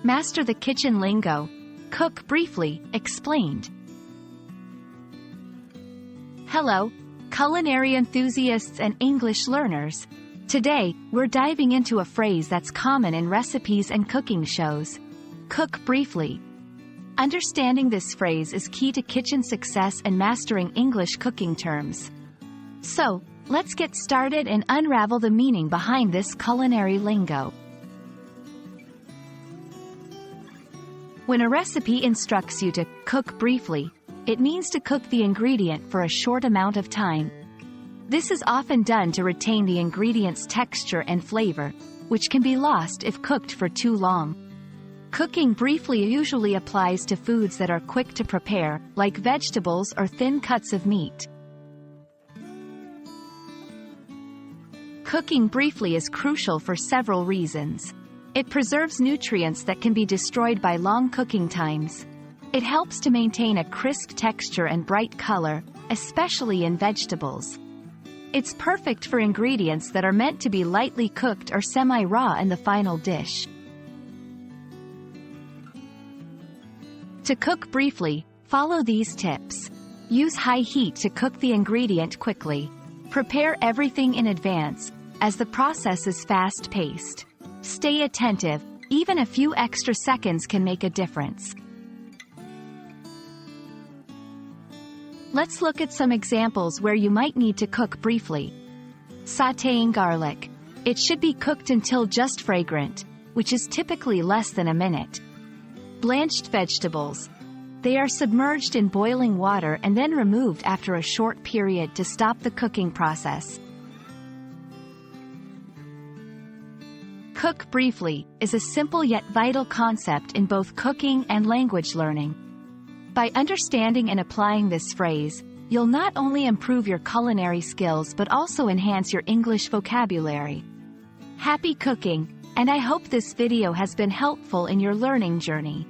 Master the kitchen lingo. Cook briefly, explained. Hello, culinary enthusiasts and English learners. Today, we're diving into a phrase that's common in recipes and cooking shows. Cook briefly. Understanding this phrase is key to kitchen success and mastering English cooking terms. So, let's get started and unravel the meaning behind this culinary lingo. When a recipe instructs you to cook briefly, it means to cook the ingredient for a short amount of time. This is often done to retain the ingredient's texture and flavor, which can be lost if cooked for too long. Cooking briefly usually applies to foods that are quick to prepare, like vegetables or thin cuts of meat. Cooking briefly is crucial for several reasons. It preserves nutrients that can be destroyed by long cooking times. It helps to maintain a crisp texture and bright color, especially in vegetables. It's perfect for ingredients that are meant to be lightly cooked or semi-raw in the final dish. To cook briefly, follow these tips. Use high heat to cook the ingredient quickly. Prepare everything in advance, as the process is fast-paced. Stay attentive, even a few extra seconds can make a difference. Let's look at some examples where you might need to cook briefly. Sautéing garlic. It should be cooked until just fragrant, which is typically less than a minute. Blanched vegetables. They are submerged in boiling water and then removed after a short period to stop the cooking process. Cook briefly is a simple yet vital concept in both cooking and language learning. By understanding and applying this phrase, you'll not only improve your culinary skills but also enhance your English vocabulary. Happy cooking, and I hope this video has been helpful in your learning journey.